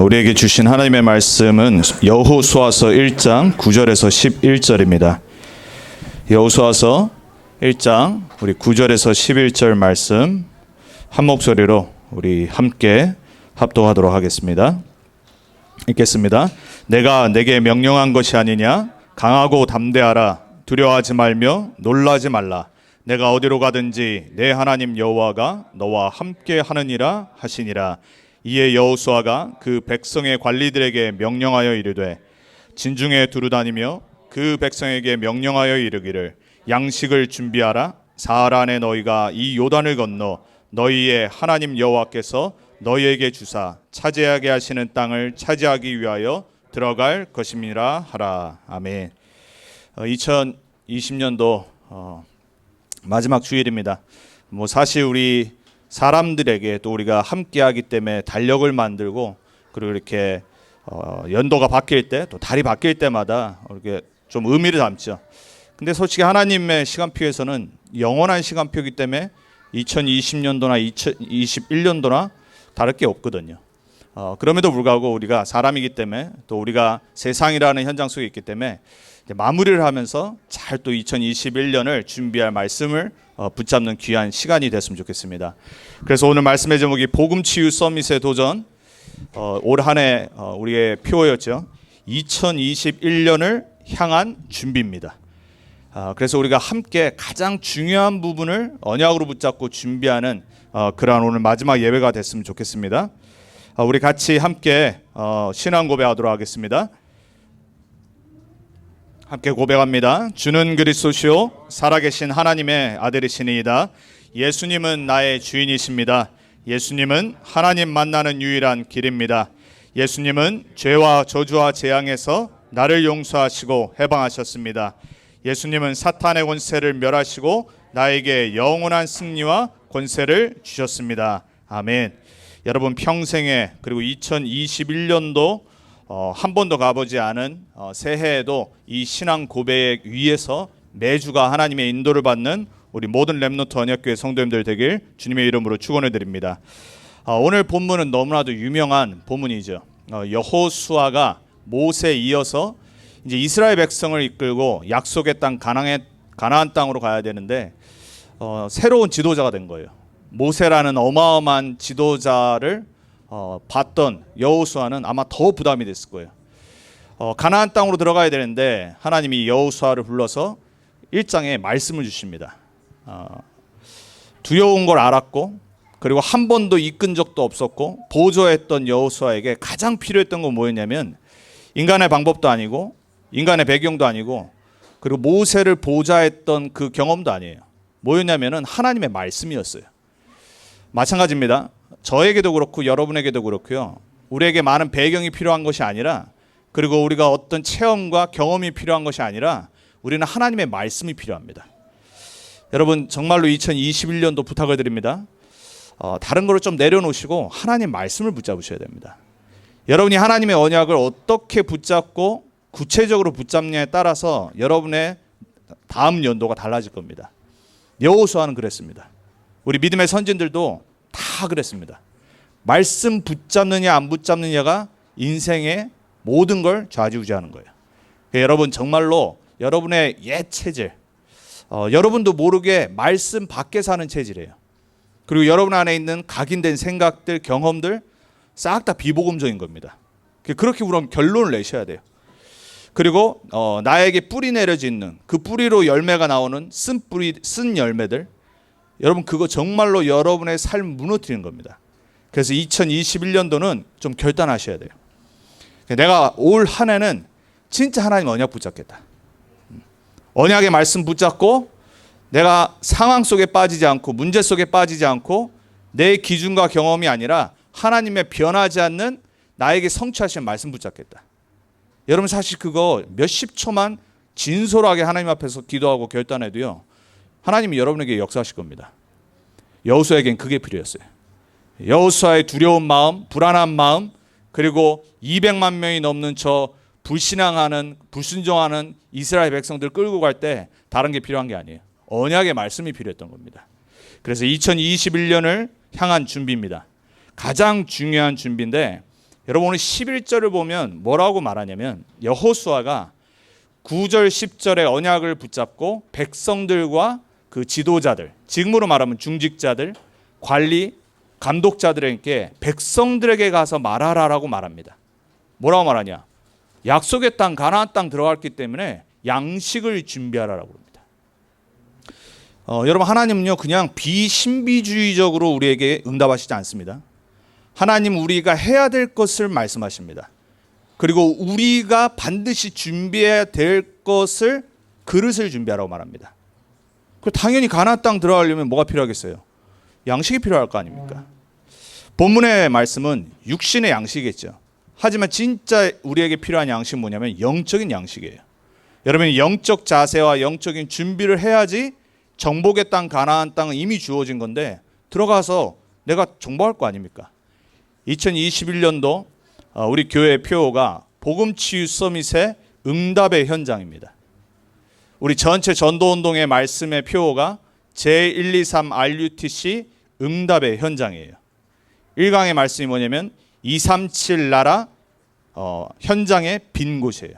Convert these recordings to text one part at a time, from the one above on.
우리에게 주신 하나님의 말씀은 여호수아서 1장 9절에서 11절입니다. 여호수아서 1장 우리 9절에서 11절 말씀 한 목소리로 우리 함께 합독하도록 하겠습니다. 읽겠습니다. 내가 내게 명령한 것이 아니냐? 강하고 담대하라. 두려워하지 말며 놀라지 말라. 내가 어디로 가든지 내 하나님 여호와가 너와 함께 하느니라 하시니라. 이에 여호수아가 그 백성의 관리들에게 명령하여 이르되 진중에 두루다니며 그 백성에게 명령하여 이르기를 양식을 준비하라. 사흘 안에 너희가 이 요단을 건너 너희의 하나님 여호와께서 너희에게 주사 차지하게 하시는 땅을 차지하기 위하여 들어갈 것임이라 하라. 아멘. 2020년도 마지막 주일입니다. 사실 우리 사람들에게 또 우리가 함께하기 때문에 달력을 만들고 그리고 이렇게 연도가 바뀔 때 또 달이 바뀔 때마다 이렇게 좀 의미를 담죠. 근데 솔직히 하나님의 시간표에서는 영원한 시간표이기 때문에 2020년도나 2021년도나 다를 게 없거든요. 그럼에도 불구하고 우리가 사람이기 때문에 또 우리가 세상이라는 현장 속에 있기 때문에 마무리를 하면서 잘 또 2021년을 준비할 말씀을 붙잡는 귀한 시간이 됐으면 좋겠습니다. 그래서 오늘 말씀의 제목이 복음치유 서밋의 도전, 올 한 해 우리의 표어였죠. 2021년을 향한 준비입니다. 그래서 우리가 함께 가장 중요한 부분을 언약으로 붙잡고 준비하는 그러한 오늘 마지막 예배가 됐으면 좋겠습니다. 우리 같이 함께 신앙 고백하도록 하겠습니다. 함께 고백합니다. 주는 그리스도시요 살아계신 하나님의 아들이시니이다. 예수님은 나의 주인이십니다. 예수님은 하나님 만나는 유일한 길입니다. 예수님은 죄와 저주와 재앙에서 나를 용서하시고 해방하셨습니다. 예수님은 사탄의 권세를 멸하시고 나에게 영원한 승리와 권세를 주셨습니다. 아멘. 여러분 평생에 그리고 2021년도 한 번도 가보지 않은 새해에도 이 신앙 고백 위에서 매주가 하나님의 인도를 받는 우리 모든 렘넌트 언약교회 성도님들 되길 주님의 이름으로 축원을 드립니다. 오늘 본문은 너무나도 유명한 본문이죠. 여호수아가 모세에 이어서 이제 이스라엘 백성을 이끌고 약속의 땅 가나안 땅으로 가야 되는데 새로운 지도자가 된 거예요. 모세라는 어마어마한 지도자를 봤던 여호수아는 아마 더 부담이 됐을 거예요. 가나안 땅으로 들어가야 되는데 하나님이 여호수아를 불러서 1장에 말씀을 주십니다. 두려운 걸 알았고 그리고 한 번도 이끈 적도 없었고 보조했던 여호수아에게 가장 필요했던 건 뭐였냐면 인간의 방법도 아니고 인간의 배경도 아니고 그리고 모세를 보좌했던 그 경험도 아니에요. 뭐였냐면은 하나님의 말씀이었어요. 마찬가지입니다. 저에게도 그렇고 여러분에게도 그렇고요. 우리에게 많은 배경이 필요한 것이 아니라 그리고 우리가 어떤 체험과 경험이 필요한 것이 아니라 우리는 하나님의 말씀이 필요합니다. 여러분 정말로 2021년도 부탁을 드립니다. 다른 거를 좀 내려놓으시고 하나님 말씀을 붙잡으셔야 됩니다. 여러분이 하나님의 언약을 어떻게 붙잡고 구체적으로 붙잡냐에 따라서 여러분의 다음 연도가 달라질 겁니다. 여호수아는 그랬습니다. 우리 믿음의 선진들도 다 그랬습니다. 말씀 붙잡느냐 안 붙잡느냐가 인생의 모든 걸 좌지우지하는 거예요. 여러분 정말로 여러분의 옛 체질, 여러분도 모르게 말씀 밖에 사는 체질이에요. 그리고 여러분 안에 있는 각인된 생각들, 경험들 싹 다 비복음적인 겁니다. 그렇게 그럼 결론을 내셔야 돼요. 그리고 나에게 뿌리 내려져 있는 그 뿌리로 열매가 나오는 쓴 뿌리, 쓴 열매들 여러분 그거 정말로 여러분의 삶을 무너뜨리는 겁니다. 그래서 2021년도는 좀 결단하셔야 돼요. 내가 올 한 해는 진짜 하나님 언약 붙잡겠다. 언약의 말씀 붙잡고 내가 상황 속에 빠지지 않고 문제 속에 빠지지 않고 내 기준과 경험이 아니라 하나님의 변하지 않는 나에게 성취하신 말씀 붙잡겠다. 여러분 사실 그거 몇십 초만 진솔하게 하나님 앞에서 기도하고 결단해도요. 하나님이 여러분에게 역사하실 겁니다. 여호수아에겐 그게 필요했어요. 여호수아의 두려운 마음, 불안한 마음, 그리고 200만 명이 넘는 저 불신앙하는, 불순종하는 이스라엘 백성들 끌고 갈 때 다른 게 필요한 게 아니에요. 언약의 말씀이 필요했던 겁니다. 그래서 2021년을 향한 준비입니다. 가장 중요한 준비인데 여러분 오늘 11절을 보면 뭐라고 말하냐면 여호수아가 9절 10절의 언약을 붙잡고 백성들과 그 지도자들, 지금으로 말하면 중직자들, 관리, 감독자들에게 백성들에게 가서 말하라라고 말합니다. 뭐라고 말하냐? 약속의 땅 가나안 땅 들어갔기 때문에 양식을 준비하라라고 합니다. 여러분 하나님은요 그냥 비신비주의적으로 우리에게 응답하시지 않습니다. 하나님 우리가 해야 될 것을 말씀하십니다. 그리고 우리가 반드시 준비해야 될 것을 그릇을 준비하라고 말합니다. 당연히 가나안 땅 들어가려면 뭐가 필요하겠어요? 양식이 필요할 거 아닙니까? 본문의 말씀은 육신의 양식이겠죠. 하지만 진짜 우리에게 필요한 양식은 뭐냐면 영적인 양식이에요. 여러분 영적 자세와 영적인 준비를 해야지 정복의 땅 가나안 땅은 이미 주어진 건데 들어가서 내가 정복할 거 아닙니까? 2021년도 우리 교회의 표어가 복음치유 서밋의 응답의 현장입니다. 우리 전체 전도운동의 말씀의 표어가 제123 RUTC 응답의 현장이에요. 1강의 말씀이 뭐냐면 237 나라 현장의 빈 곳이에요.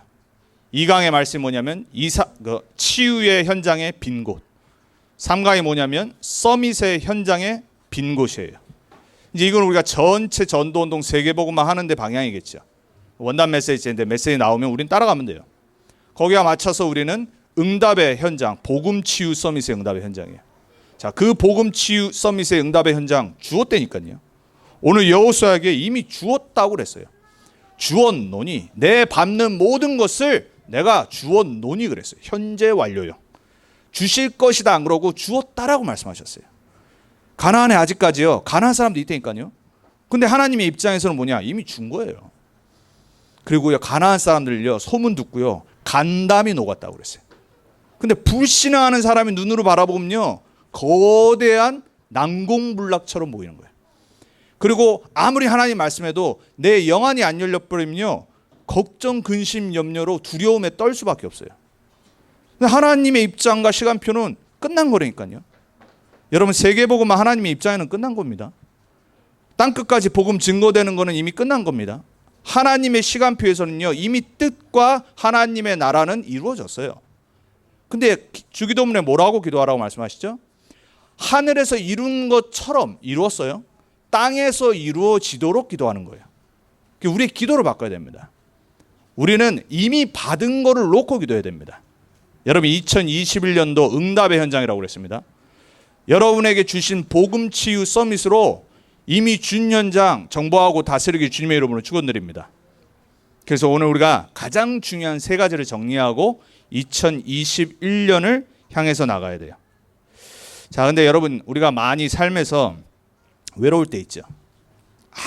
2강의 말씀이 뭐냐면 치유의 현장의 빈 곳. 3강이 뭐냐면 서밋의 현장의 빈 곳이에요. 이제 이건 우리가 전체 전도운동 세계복음만 하는데 방향이겠죠. 원단 메시지인데 메시지 나오면 우린 따라가면 돼요. 거기에 맞춰서 우리는 응답의 현장, 복음치유 서밋의 응답의 현장이에요. 자, 그 복음치유 서밋의 응답의 현장 주었다니까요. 오늘 여호수아에게 이미 주었다고 그랬어요. 주었노니 내 밟는 모든 것을 내가 주었노니 그랬어요. 현재 완료요. 주실 것이다 안 그러고 주었다라고 말씀하셨어요. 가나안에 아직까지요. 가나안 사람도 있다니까요. 근데 하나님의 입장에서는 뭐냐? 이미 준 거예요. 그리고요. 가나안 사람들요. 소문 듣고요. 간담이 녹았다고 그랬어요. 근데 불신앙하는 사람이 눈으로 바라보면요. 거대한 난공불락처럼 보이는 거예요. 그리고 아무리 하나님 말씀해도 내 영안이 안 열려버리면요. 걱정, 근심, 염려로 두려움에 떨 수밖에 없어요. 근데 하나님의 입장과 시간표는 끝난 거라니까요. 여러분 세계복음은 하나님의 입장에는 끝난 겁니다. 땅끝까지 복음 증거되는 거는 이미 끝난 겁니다. 하나님의 시간표에서는요. 이미 뜻과 하나님의 나라는 이루어졌어요. 근데 주기도문에 뭐라고 기도하라고 말씀하시죠? 하늘에서 이룬 것처럼 이루었어요. 땅에서 이루어지도록 기도하는 거예요. 우리의 기도를 바꿔야 됩니다. 우리는 이미 받은 거를 놓고 기도해야 됩니다. 여러분 2021년도 응답의 현장이라고 그랬습니다. 여러분에게 주신 복음치유 서밋으로 이미 준 현장 정보하고 다스리기 주님의 이름으로 축원드립니다. 그래서 오늘 우리가 가장 중요한 세 가지를 정리하고 2021년을 향해서 나가야 돼요. 자, 근데 여러분 우리가 많이 삶에서 외로울 때 있죠.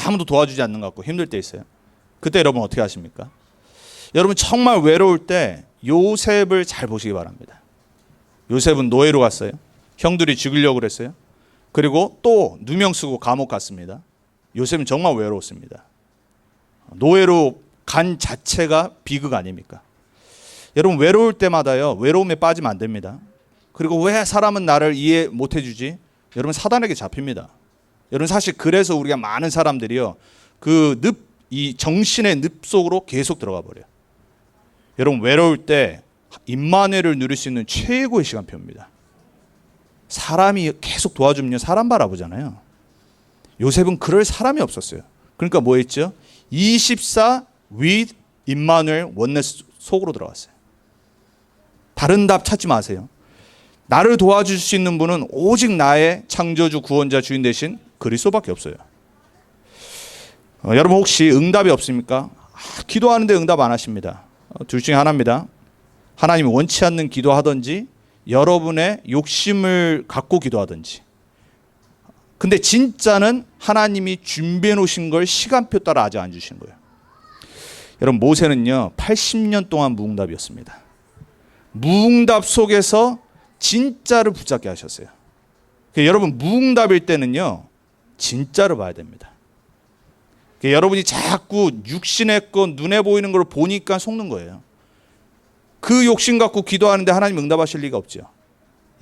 아무도 도와주지 않는 것 같고 힘들 때 있어요. 그때 여러분 어떻게 하십니까? 여러분 정말 외로울 때 요셉을 잘 보시기 바랍니다. 요셉은 노예로 갔어요. 형들이 죽이려고 그랬어요. 그리고 또 누명 쓰고 감옥 갔습니다. 요셉은 정말 외로웠습니다. 노예로 간 자체가 비극 아닙니까? 여러분 외로울 때마다요. 외로움에 빠지면 안 됩니다. 그리고 왜 사람은 나를 이해 못 해주지? 여러분 사단에게 잡힙니다. 여러분 사실 그래서 우리가 많은 사람들이요. 이 정신의 늪 속으로 계속 들어가 버려요. 여러분 외로울 때 임마누엘을 누릴 수 있는 최고의 시간표입니다. 사람이 계속 도와주면 사람 바라보잖아요. 요셉은 그럴 사람이 없었어요. 그러니까 뭐 했죠? 24 with 임마누엘 원네스 속으로 들어갔어요. 다른 답 찾지 마세요. 나를 도와줄 수 있는 분은 오직 나의 창조주 구원자 주인 되신 그리스도밖에 없어요. 여러분 혹시 응답이 없습니까? 기도하는데 응답 안 하십니다. 둘 중에 하나입니다. 하나님이 원치 않는 기도하든지 여러분의 욕심을 갖고 기도하든지. 근데 진짜는 하나님이 준비해 놓으신 걸 시간표 따라 아직 안 주신 거예요. 여러분 모세는요 80년 동안 무응답이었습니다. 무응답 속에서 진짜를 붙잡게 하셨어요. 여러분 무응답일 때는요 진짜를 봐야 됩니다. 여러분이 자꾸 육신의 것 눈에 보이는 걸 보니까 속는 거예요. 그 욕심 갖고 기도하는데 하나님 응답하실 리가 없죠.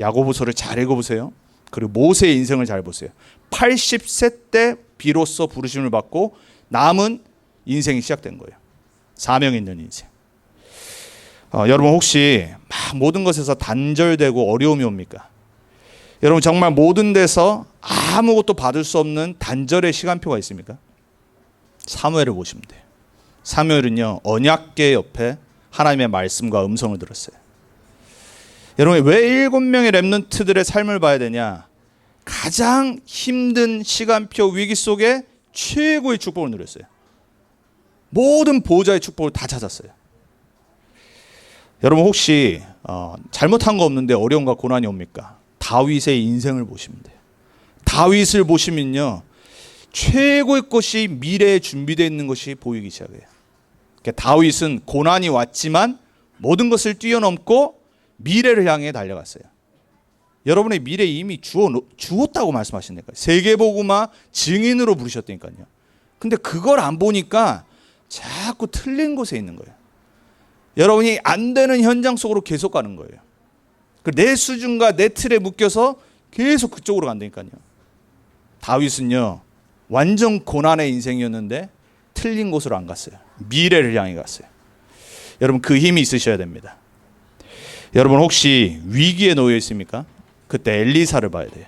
야고보서를 잘 읽어보세요. 그리고 모세의 인생을 잘 보세요. 80세 때 비로소 부르심을 받고 남은 인생이 시작된 거예요. 사명 있는 인생. 여러분 혹시 막 모든 것에서 단절되고 어려움이 옵니까? 여러분 정말 모든 데서 아무것도 받을 수 없는 단절의 시간표가 있습니까? 사무엘을 보시면 돼요. 사무엘은요 언약궤 옆에 하나님의 말씀과 음성을 들었어요. 여러분 왜 7명의 렘넌트들의 삶을 봐야 되냐? 가장 힘든 시간표 위기 속에 최고의 축복을 누렸어요. 모든 보호자의 축복을 다 찾았어요. 여러분 혹시 잘못한 거 없는데 어려움과 고난이 옵니까? 다윗의 인생을 보시면 돼요. 다윗을 보시면요 최고의 것이 미래에 준비되어 있는 것이 보이기 시작해요. 그러니까 다윗은 고난이 왔지만 모든 것을 뛰어넘고 미래를 향해 달려갔어요. 여러분의 미래 이미 주었다고 말씀하신다니까요. 세계복음화 증인으로 부르셨다니까요. 근데 그걸 안 보니까 자꾸 틀린 곳에 있는 거예요. 여러분이 안 되는 현장 속으로 계속 가는 거예요. 내 수준과 내 틀에 묶여서 계속 그쪽으로 간다니까요. 다윗은요 완전 고난의 인생이었는데 틀린 곳으로 안 갔어요. 미래를 향해 갔어요. 여러분 그 힘이 있으셔야 됩니다. 여러분 혹시 위기에 놓여 있습니까? 그때 엘리사를 봐야 돼요.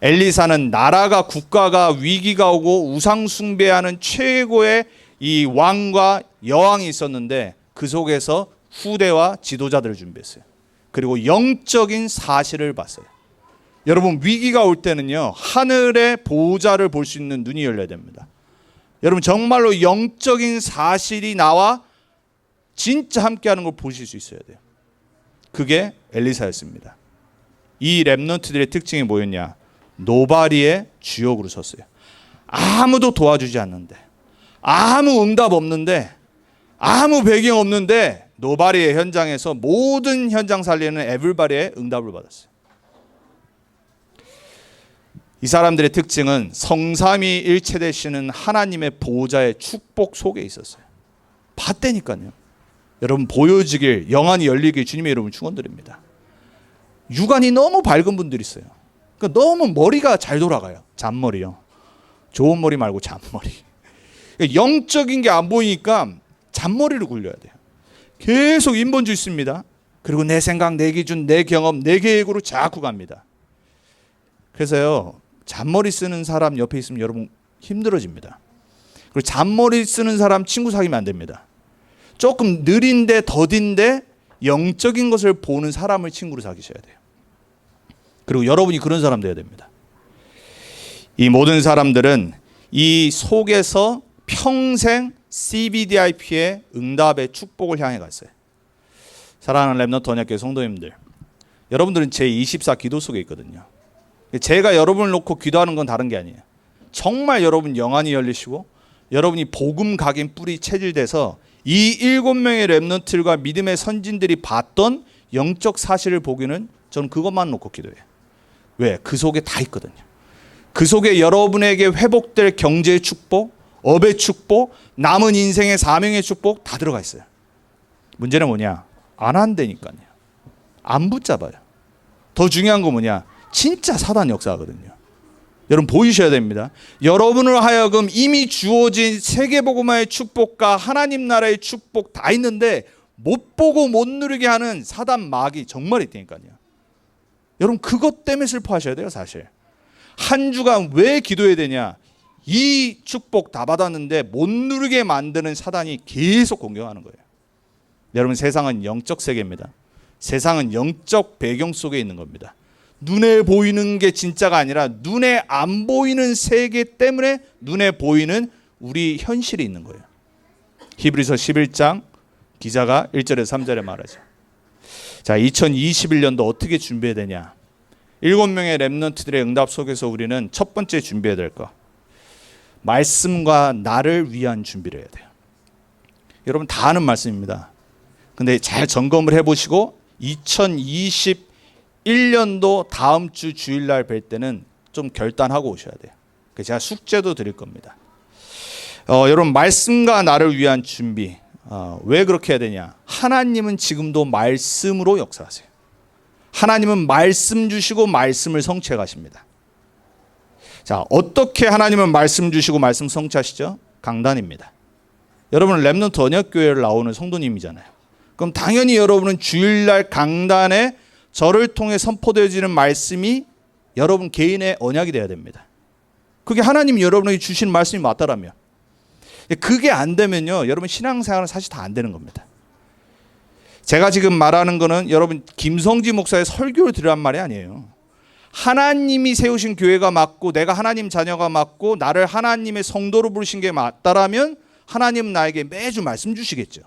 엘리사는 나라가 국가가 위기가 오고 우상 숭배하는 최고의 이 왕과 여왕이 있었는데 그 속에서 후대와 지도자들을 준비했어요. 그리고 영적인 사실을 봤어요. 여러분 위기가 올 때는요 하늘의 보호자를 볼 수 있는 눈이 열려야 됩니다. 여러분 정말로 영적인 사실이 나와 진짜 함께하는 걸 보실 수 있어야 돼요. 그게 엘리사였습니다. 이 렘넌트들의 특징이 뭐였냐? 노바리의 주역으로 섰어요. 아무도 도와주지 않는데, 아무 응답 없는데, 아무 배경 없는데 노바리의 현장에서 모든 현장 살리는 에블바리의 응답을 받았어요. 이 사람들의 특징은 성삼위일체 되시는 하나님의 보호자의 축복 속에 있었어요. 봤다니까요. 여러분 보여지길 영안이 열리길 주님의 이름을 축원드립니다. 육안이 너무 밝은 분들이 있어요. 그러니까 너무 머리가 잘 돌아가요. 잔머리요. 좋은 머리 말고 잔머리. 영적인 게 안 보이니까 잔머리를 굴려야 돼요. 계속 인본주의 있습니다. 그리고 내 생각, 내 기준, 내 경험, 내 계획으로 자꾸 갑니다. 그래서요 잔머리 쓰는 사람 옆에 있으면 여러분 힘들어집니다. 그리고 잔머리 쓰는 사람 친구 사귀면 안 됩니다. 조금 느린데 더딘데 영적인 것을 보는 사람을 친구로 사귀셔야 돼요. 그리고 여러분이 그런 사람 되어야 됩니다. 이 모든 사람들은 이 속에서 평생 CBDIP의 응답의 축복을 향해 갔어요. 사랑하는 렘넌트 언약교회 성도님들, 여러분들은 제24 기도 속에 있거든요. 제가 여러분을 놓고 기도하는 건 다른 게 아니에요. 정말 여러분 영안이 열리시고 여러분이 복음 각인 뿌리 체질돼서 이 7명의 렘넌트들과 믿음의 선진들이 봤던 영적 사실을 보기는 저는 그것만 놓고 기도해요. 왜? 그 속에 다 있거든요. 그 속에 여러분에게 회복될 경제의 축복, 업의 축복, 남은 인생의 사명의 축복 다 들어가 있어요. 문제는 뭐냐? 안 한다니까요. 안 붙잡아요. 더 중요한 건 뭐냐? 진짜 사단 역사거든요. 여러분 보이셔야 됩니다. 여러분을 하여금 이미 주어진 세계복음화의 축복과 하나님 나라의 축복 다 있는데 못 보고 못 누리게 하는 사단 마귀 정말 있다니까요. 여러분 그것 때문에 슬퍼하셔야 돼요. 사실 한 주간 왜 기도해야 되냐? 이 축복 다 받았는데 못 누리게 만드는 사단이 계속 공격하는 거예요. 여러분 세상은 영적 세계입니다. 세상은 영적 배경 속에 있는 겁니다. 눈에 보이는 게 진짜가 아니라 눈에 안 보이는 세계 때문에 눈에 보이는 우리 현실이 있는 거예요. 히브리서 11장 기자가 1절에서 3절에 말하죠. 자, 2021년도 어떻게 준비해야 되냐? 7명의 렘넌트들의 응답 속에서 우리는 첫 번째 준비해야 될 거, 말씀과 나를 위한 준비를 해야 돼요. 여러분 다 아는 말씀입니다. 근데 잘 점검을 해보시고 2021년도 다음 주 주일날 뵐 때는 좀 결단하고 오셔야 돼요. 제가 숙제도 드릴 겁니다. 여러분 말씀과 나를 위한 준비, 왜 그렇게 해야 되냐? 하나님은 지금도 말씀으로 역사하세요. 하나님은 말씀 주시고 말씀을 성취해 가십니다. 자, 어떻게 하나님은 말씀 주시고 말씀 성취하시죠? 강단입니다. 여러분은 렘넌트 언약교회를 나오는 성도님이잖아요. 그럼 당연히 여러분은 주일날 강단에 저를 통해 선포되어지는 말씀이 여러분 개인의 언약이 돼야 됩니다. 그게 하나님이 여러분에게 주신 말씀이 맞다라면. 그게 안 되면요, 여러분 신앙생활은 사실 다 안 되는 겁니다. 제가 지금 말하는 거는 여러분 김성지 목사의 설교를 들으란 말이 아니에요. 하나님이 세우신 교회가 맞고 내가 하나님 자녀가 맞고 나를 하나님의 성도로 부르신 게 맞다라면 하나님은 나에게 매주 말씀 주시겠죠.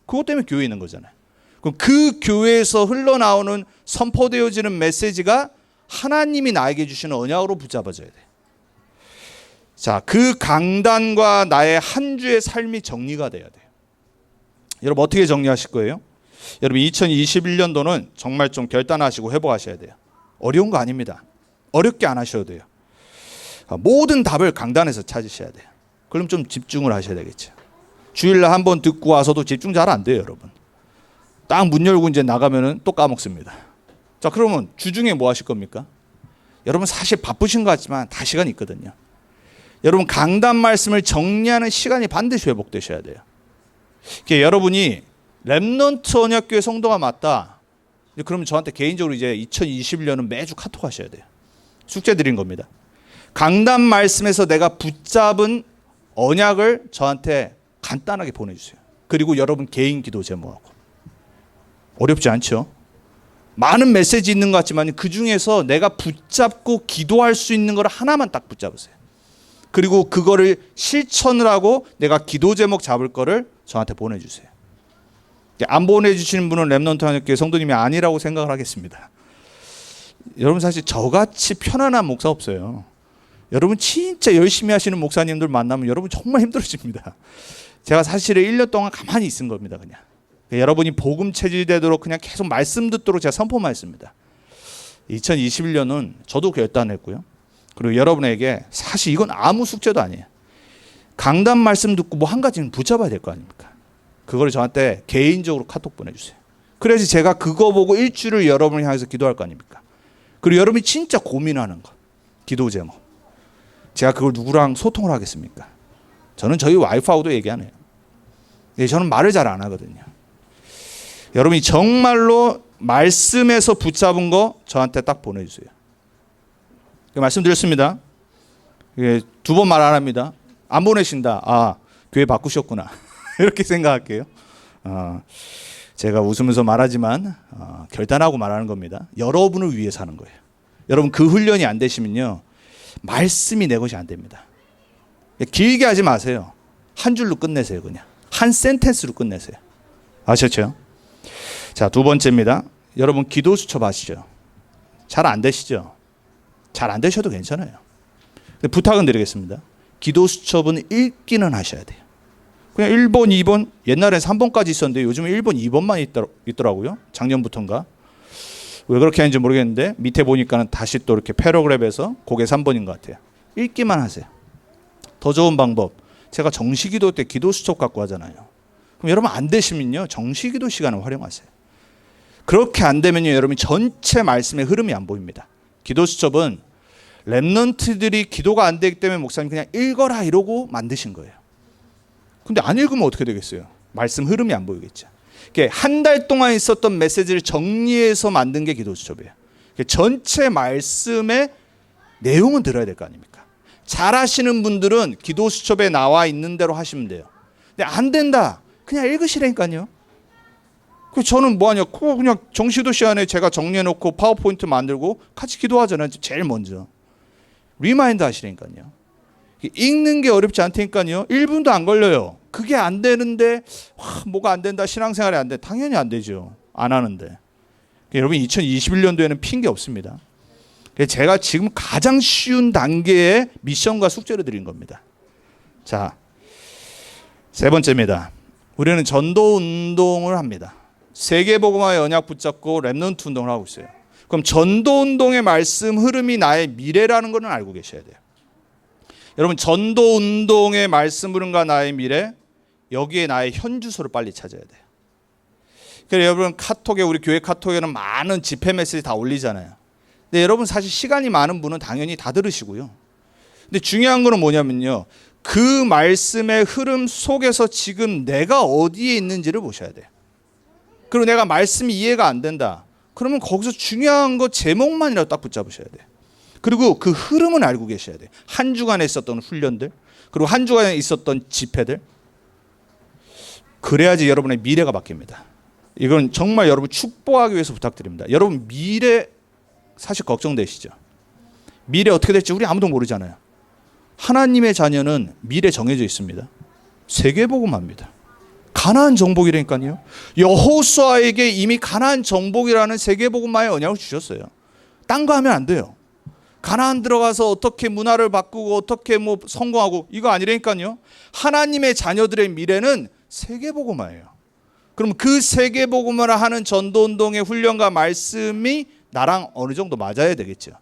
그것 때문에 교회에 있는 거잖아요. 그럼 그 교회에서 흘러나오는 선포되어지는 메시지가 하나님이 나에게 주시는 언약으로 붙잡아져야 돼요. 자, 그 강단과 나의 한 주의 삶이 정리가 돼야 돼요. 여러분 어떻게 정리하실 거예요? 여러분 2021년도는 정말 좀 결단하시고 회복하셔야 돼요. 어려운 거 아닙니다. 어렵게 안 하셔도 돼요. 모든 답을 강단에서 찾으셔야 돼요. 그럼 좀 집중을 하셔야 되겠죠. 주일날 한 번 듣고 와서도 집중 잘 안 돼요, 여러분. 딱 문 열고 이제 나가면은 또 까먹습니다. 자, 그러면 주중에 뭐 하실 겁니까? 여러분 사실 바쁘신 것 같지만 다 시간이 있거든요. 여러분 강단 말씀을 정리하는 시간이 반드시 회복되셔야 돼요. 여러분이 렘넌트 언약교회 성도가 맞다. 그러면 저한테 개인적으로 이제 2021년은 매주 카톡 하셔야 돼요. 숙제 드린 겁니다. 강단 말씀에서 내가 붙잡은 언약을 저한테 간단하게 보내주세요. 그리고 여러분 개인 기도 제목하고. 어렵지 않죠? 많은 메시지 있는 것 같지만 그 중에서 내가 붙잡고 기도할 수 있는 걸 하나만 딱 붙잡으세요. 그리고 그거를 실천을 하고 내가 기도 제목 잡을 거를 저한테 보내주세요. 안 보내주시는 분은 렘넌트 언약교회 성도님이 아니라고 생각을 하겠습니다. 여러분 사실 저같이 편안한 목사 없어요. 여러분 진짜 열심히 하시는 목사님들 만나면 여러분 정말 힘들어집니다. 제가 사실은 1년 동안 가만히 있은 겁니다. 그냥 여러분이 복음 체질되도록 그냥 계속 말씀 듣도록 제가 선포만 했습니다. 2021년은 저도 결단했고요. 그리고 여러분에게 사실 이건 아무 숙제도 아니에요. 강단 말씀 듣고 뭐 한 가지는 붙잡아야 될 거 아닙니까? 그걸 저한테 개인적으로 카톡 보내주세요. 그래서 제가 그거 보고 일주일을 여러분을 향해서 기도할 거 아닙니까? 그리고 여러분이 진짜 고민하는 거, 기도 제목. 제가 그걸 누구랑 소통을 하겠습니까? 저는 저희 와이프하고도 얘기 안 해요. 저는 말을 잘 안 하거든요. 여러분이 정말로 말씀에서 붙잡은 거 저한테 딱 보내주세요. 말씀드렸습니다. 두 번 말 안 합니다. 안 보내신다. 아, 교회 바꾸셨구나. 이렇게 생각할게요. 제가 웃으면서 말하지만 결단하고 말하는 겁니다. 여러분을 위해 사는 거예요. 여러분 그 훈련이 안 되시면요, 말씀이 내 것이 안 됩니다. 길게 하지 마세요. 한 줄로 끝내세요. 그냥 한 센텐스로 끝내세요. 아셨죠? 자, 두 번째입니다. 여러분 기도 수첩 아시죠? 잘 안 되시죠? 잘 안 되셔도 괜찮아요. 근데 부탁은 드리겠습니다. 기도 수첩은 읽기는 하셔야 돼요. 그냥 1번, 2번, 옛날엔 3번까지 있었는데 요즘은 1번, 2번만 있더라고요. 작년부터인가. 왜 그렇게 하는지 모르겠는데 밑에 보니까는 다시 또 이렇게 패러그랩에서 그게 3번인 것 같아요. 읽기만 하세요. 더 좋은 방법. 제가 정시기도 때 기도 수첩 갖고 하잖아요. 그럼 여러분 안 되시면요, 정시기도 시간을 활용하세요. 그렇게 안 되면요, 여러분 전체 말씀의 흐름이 안 보입니다. 기도 수첩은 렘넌트들이 기도가 안 되기 때문에 목사님 그냥 읽어라 이러고 만드신 거예요. 근데 안 읽으면 어떻게 되겠어요? 말씀 흐름이 안 보이겠죠. 한 달 동안 있었던 메시지를 정리해서 만든 게 기도 수첩이에요. 전체 말씀의 내용은 들어야 될 거 아닙니까? 잘 하시는 분들은 기도 수첩에 나와 있는 대로 하시면 돼요. 근데 안 된다. 그냥 읽으시라니까요. 저는 뭐 하냐? 그냥 정시도 시간에 제가 정리해놓고 파워포인트 만들고 같이 기도하잖아요. 제일 먼저. 리마인드 하시라니까요. 읽는 게 어렵지 않다니까요. 1분도 안 걸려요. 그게 안 되는데 뭐가 안 된다, 신앙생활이 안 돼. 당연히 안 되죠. 안 하는데. 여러분 2021년도에는 핑계 없습니다. 제가 지금 가장 쉬운 단계의 미션과 숙제를 드린 겁니다. 자, 세 번째입니다. 우리는 전도 운동을 합니다. 세계복음화의 언약 붙잡고 렘넌트 운동을 하고 있어요. 그럼 전도 운동의 말씀 흐름이 나의 미래라는 것은 알고 계셔야 돼요. 여러분 전도 운동의 말씀 흐름과 나의 미래, 여기에 나의 현 주소를 빨리 찾아야 돼요. 그래서 여러분 카톡에, 우리 교회 카톡에는 많은 집회 메시지 다 올리잖아요. 근데 여러분 사실 시간이 많은 분은 당연히 다 들으시고요. 근데 중요한 거는 뭐냐면요, 그 말씀의 흐름 속에서 지금 내가 어디에 있는지를 보셔야 돼요. 그리고 내가 말씀이 이해가 안 된다. 그러면 거기서 중요한 거 제목만이라도 딱 붙잡으셔야 돼요. 그리고 그 흐름은 알고 계셔야 돼요. 한 주간에 있었던 훈련들, 그리고 한 주간에 있었던 집회들. 그래야지 여러분의 미래가 바뀝니다. 이건 정말 여러분 축복하기 위해서 부탁드립니다. 여러분 미래 사실 걱정되시죠? 미래 어떻게 될지 우리 아무도 모르잖아요. 하나님의 자녀는 미래 정해져 있습니다. 세계복음합니다. 가나안 정복이라니까요. 여호수아에게 이미 가나안 정복이라는 세계복음만의 언약을 주셨어요. 딴 거 하면 안 돼요. 가나안 들어가서 어떻게 문화를 바꾸고 어떻게 뭐 성공하고 이거 아니라니까요. 하나님의 자녀들의 미래는 세계복음화예요. 그럼 그 세계복음화를 하는 전도운동의 훈련과 말씀이 나랑 어느 정도 맞아야 되겠죠.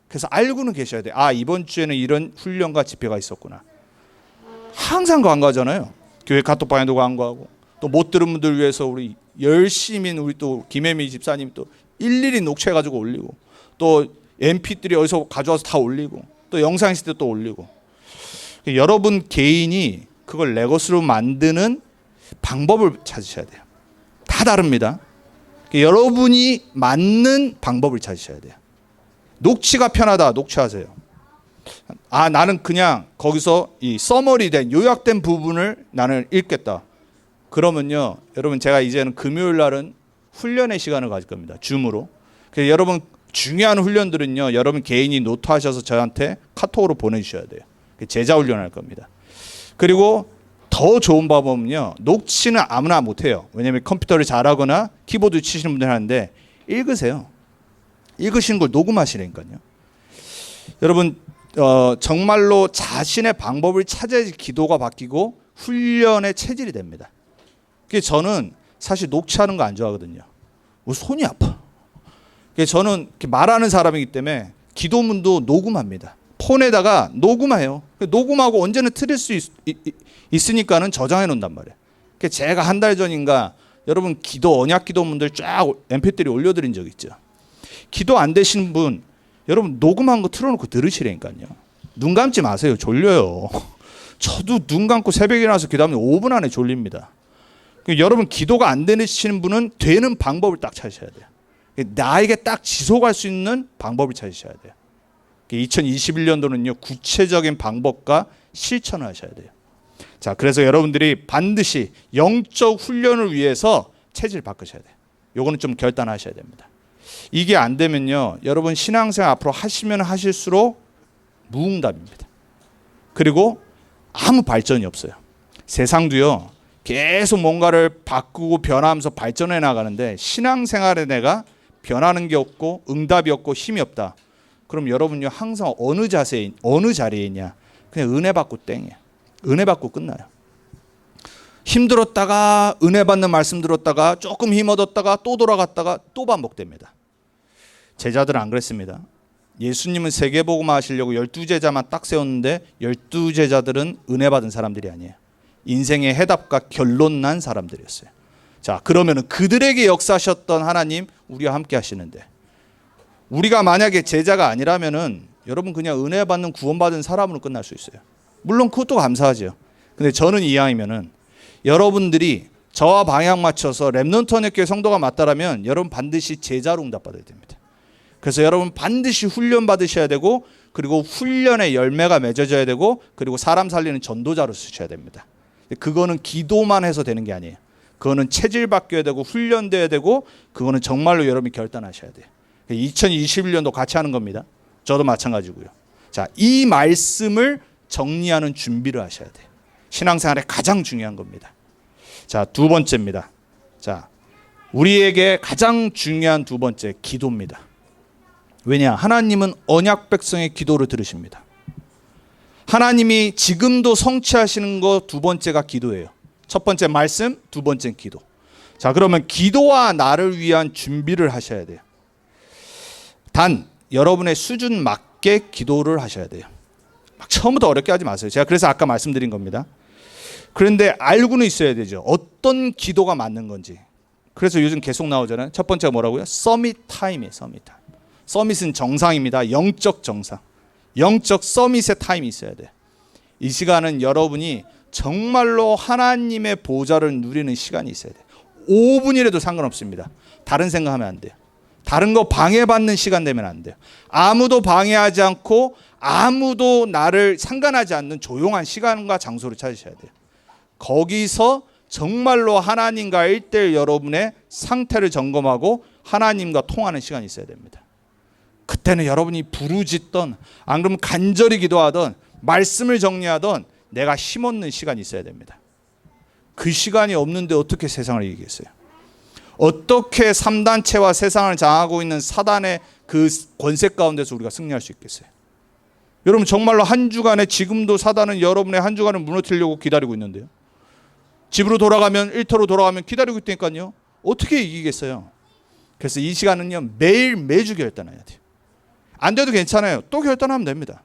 그래서 알고는 계셔야 돼요. 아, 이번 주에는 이런 훈련과 집회가 있었구나. 항상 간과하잖아요. 교회 카톡방에도 간과하고, 또 못 들은 분들 위해서 우리 열심히 우리 또 김혜미 집사님 또 일일이 녹취해가지고 올리고, 또 MP3 어디서 가져와서 다 올리고, 또 영상 있을 때 또 올리고. 여러분 개인이 그걸 내 것으로 만드는 방법을 찾으셔야 돼요. 다 다릅니다. 여러분이 맞는 방법을 찾으셔야 돼요. 녹취가 편하다, 녹취하세요. 아, 나는 그냥 거기서 이 서머리된 요약된 부분을 나는 읽겠다. 그러면요, 여러분 제가 이제는 금요일 날은 훈련의 시간을 가질 겁니다. 줌으로. 그래서 여러분 중요한 훈련들은요, 여러분 개인이 노트하셔서 저한테 카톡으로 보내주셔야 돼요. 제자 훈련할 겁니다. 그리고 더 좋은 방법은요, 녹취는 아무나 못해요. 왜냐하면 컴퓨터를 잘하거나 키보드 치시는 분들 하는데 읽으세요. 읽으시는 걸 녹음하시라니까요. 여러분 정말로 자신의 방법을 찾아야지 기도가 바뀌고 훈련의 체질이 됩니다. 그래서 저는 사실 녹취하는 거 안 좋아하거든요. 손이 아파. 그래서 저는 이렇게 말하는 사람이기 때문에 기도문도 녹음합니다. 폰에다가 녹음해요. 녹음하고 언제는 틀릴 수 있으니까는 저장해 놓는단 말이에요. 그래서 제가 한 달 전인가 여러분 기도 언약 기도문들 쫙 mp3 올려드린 적 있죠. 기도 안 되시는 분 여러분 녹음한 거 틀어놓고 들으시라니까요. 눈 감지 마세요. 졸려요. 저도 눈 감고 새벽에 일어나서 기도하면 5분 안에 졸립니다. 여러분 기도가 안 되시는 분은 되는 방법을 딱 찾으셔야 돼요. 나에게 딱 지속할 수 있는 방법을 찾으셔야 돼요. 2021년도는요 구체적인 방법과 실천을 하셔야 돼요. 자, 그래서 여러분들이 반드시 영적 훈련을 위해서 체질 바꾸셔야 돼요. 요거는 좀 결단하셔야 됩니다. 이게 안 되면요 여러분 신앙생활 앞으로 하시면 하실수록 무응답입니다. 그리고 아무 발전이 없어요. 세상도요 계속 뭔가를 바꾸고 변화하면서 발전해 나가는데 신앙생활에 내가 변하는 게 없고 응답이 없고 힘이 없다. 그럼 여러분요 항상 어느 자세에 어느 자리에 있냐, 그냥 은혜 받고 땡이에요. 은혜 받고 끝나요. 힘들었다가 은혜 받는 말씀 들었다가 조금 힘 얻었다가 또 돌아갔다가 또 반복됩니다. 제자들은 안 그랬습니다. 예수님은 세계복음화 하시려고 12제자만 딱 세웠는데 12제자들은 은혜 받은 사람들이 아니에요. 인생의 해답과 결론 난 사람들이었어요. 자, 그러면 그들에게 역사하셨던 하나님 우리와 함께 하시는데, 우리가 만약에 제자가 아니라면은 여러분 그냥 은혜 받는 구원받은 사람으로 끝날 수 있어요. 물론 그것도 감사하죠. 근데 저는 이왕이면은 여러분들이 저와 방향 맞춰서 렘넌트 언약교회 성도가 맞다라면 여러분 반드시 제자로 응답받아야 됩니다. 그래서 여러분 반드시 훈련 받으셔야 되고, 그리고 훈련의 열매가 맺어져야 되고, 그리고 사람 살리는 전도자로 쓰셔야 됩니다. 그거는 기도만 해서 되는 게 아니에요. 그거는 체질 바뀌어야 되고 훈련돼야 되고, 그거는 정말로 여러분이 결단하셔야 돼요. 2021년도 같이 하는 겁니다. 저도 마찬가지고요. 자, 이 말씀을 정리하는 준비를 하셔야 돼요. 신앙생활에 가장 중요한 겁니다. 자, 두 번째입니다. 자, 우리에게 가장 중요한 두 번째, 기도입니다. 왜냐? 하나님은 언약 백성의 기도를 들으십니다. 하나님이 지금도 성취하시는 거 두 번째가 기도예요. 첫 번째 말씀, 두 번째 기도. 자, 그러면 기도와 나를 위한 준비를 하셔야 돼요. 단 여러분의 수준 맞게 기도를 하셔야 돼요. 막 처음부터 어렵게 하지 마세요. 제가 그래서 아까 말씀드린 겁니다. 그런데 알고는 있어야 되죠. 어떤 기도가 맞는 건지. 그래서 요즘 계속 나오잖아요. 첫 번째가 뭐라고요? 서밋 타임이에요. 서밋 타임. 서밋은 정상입니다. 영적 정상. 영적 서밋의 타임이 있어야 돼요. 이 시간은 여러분이 정말로 하나님의 보좌를 누리는 시간이 있어야 돼요. 5분이라도 상관없습니다. 다른 생각하면 안 돼요. 다른 거 방해받는 시간 되면 안 돼요. 아무도 방해하지 않고 아무도 나를 상관하지 않는 조용한 시간과 장소를 찾으셔야 돼요. 거기서 정말로 하나님과 1:1 여러분의 상태를 점검하고 하나님과 통하는 시간이 있어야 됩니다. 그때는 여러분이 부르짖던, 안 그러면 간절히 기도하던, 말씀을 정리하던 내가 힘없는 시간이 있어야 됩니다. 그 시간이 없는데 어떻게 세상을 이기겠어요? 어떻게 3단체와 세상을 장악하고 있는 사단의 그 권세 가운데서 우리가 승리할 수 있겠어요? 여러분 정말로 한 주간에, 지금도 사단은 여러분의 한 주간을 무너뜨리려고 기다리고 있는데요. 집으로 돌아가면, 일터로 돌아가면 기다리고 있다니까요. 어떻게 이기겠어요? 그래서 이 시간은요, 매주 결단해야 돼요. 안 돼도 괜찮아요. 또 결단하면 됩니다.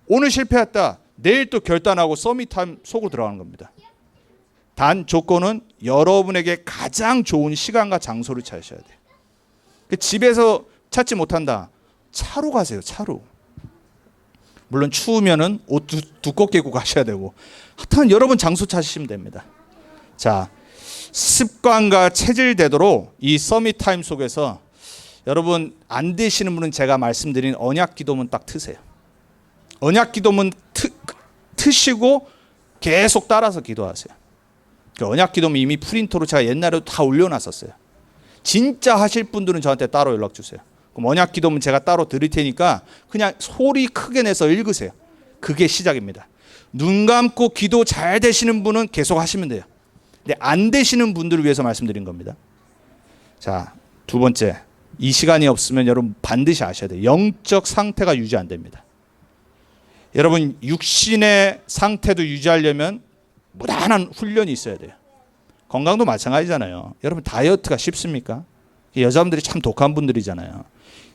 오늘 실패했다, 내일 또 결단하고 서밋타임 속으로 들어가는 겁니다. 단 조건은 여러분에게 가장 좋은 시간과 장소를 찾으셔야 돼요. 집에서 찾지 못한다, 차로 가세요. 차로. 물론 추우면은 옷 두껍게 입고 가셔야 되고, 하여튼 여러분 장소 찾으시면 됩니다. 자, 습관과 체질되도록 이 서밋타임 속에서 여러분 안 되시는 분은 제가 말씀드린 언약 기도문 딱 트세요. 언약 기도문 트시고 계속 따라서 기도하세요. 그 언약 기도문 이미 프린터로 제가 옛날에도 다 올려놨었어요. 진짜 하실 분들은 저한테 따로 연락 주세요. 그럼 언약 기도문 제가 따로 드릴 테니까 그냥 소리 크게 내서 읽으세요. 그게 시작입니다. 눈 감고 기도 잘 되시는 분은 계속 하시면 돼요. 근데 안 되시는 분들을 위해서 말씀드린 겁니다. 자, 두 번째, 이 시간이 없으면 여러분 반드시 아셔야 돼요. 영적 상태가 유지 안 됩니다. 여러분 육신의 상태도 유지하려면 무단한 훈련이 있어야 돼요. 건강도 마찬가지잖아요. 여러분 다이어트가 쉽습니까? 여자분들이 참 독한 분들이잖아요.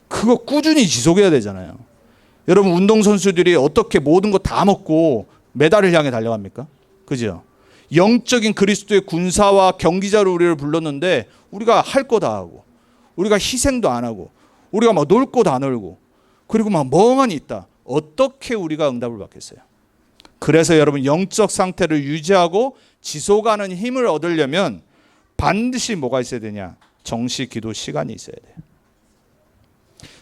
그거 꾸준히 지속해야 되잖아요. 여러분 운동선수들이 어떻게 모든 거 다 먹고 메달을 향해 달려갑니까? 그죠? 영적인 그리스도의 군사와 경기자로 우리를 불렀는데 우리가 할 거 다 하고, 우리가 희생도 안 하고, 우리가 막 놀 거 다 놀고, 그리고 막 멍하니 있다. 어떻게 우리가 응답을 받겠어요? 그래서 여러분 영적 상태를 유지하고 지속하는 힘을 얻으려면 반드시 뭐가 있어야 되냐? 정시 기도 시간이 있어야 돼요.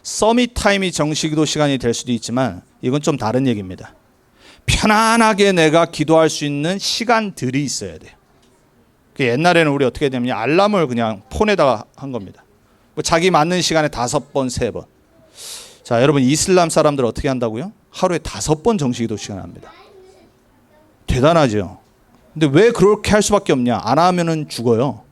서밋 타임이 정시 기도 시간이 될 수도 있지만 이건 좀 다른 얘기입니다. 편안하게 내가 기도할 수 있는 시간들이 있어야 돼요. 옛날에는 우리 어떻게 되냐면 알람을 그냥 폰에다가 한 겁니다. 자기 맞는 시간에 5번, 3번. 자, 여러분 이슬람 사람들 어떻게 한다고요? 하루에 5번 정시기도 시간을 합니다. 대단하죠. 근데 왜 그렇게 할 수밖에 없냐? 안 하면은 죽어요.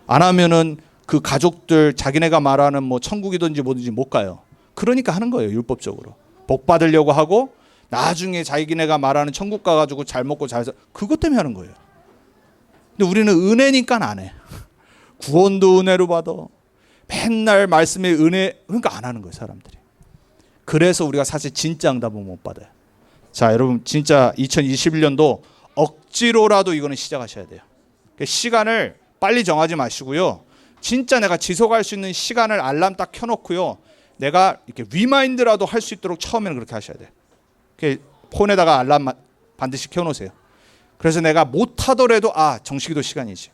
안 하면은 그 가족들 자기네가 말하는 뭐 천국이든지 뭐든지 못 가요. 그러니까 하는 거예요, 율법적으로. 복 받으려고 하고 나중에 자기네가 말하는 천국 가가지고 잘 먹고 잘 살, 그것 때문에 하는 거예요. 근데 우리는 은혜니까 안 해. 구원도 은혜로 받아. 맨날 말씀의 은혜, 그러니까 안 하는 거예요, 사람들이. 그래서 우리가 사실 진짜 응답은 못 받아요. 자, 여러분 진짜 2021년도 억지로라도 이거는 시작하셔야 돼요. 시간을 빨리 정하지 마시고요. 진짜 내가 지속할 수 있는 시간을 알람 딱 켜놓고요. 내가 이렇게 리마인드라도 할 수 있도록 처음에는 그렇게 하셔야 돼요. 폰에다가 알람 반드시 켜놓으세요. 그래서 내가 못하더라도 정시기도 시간이지.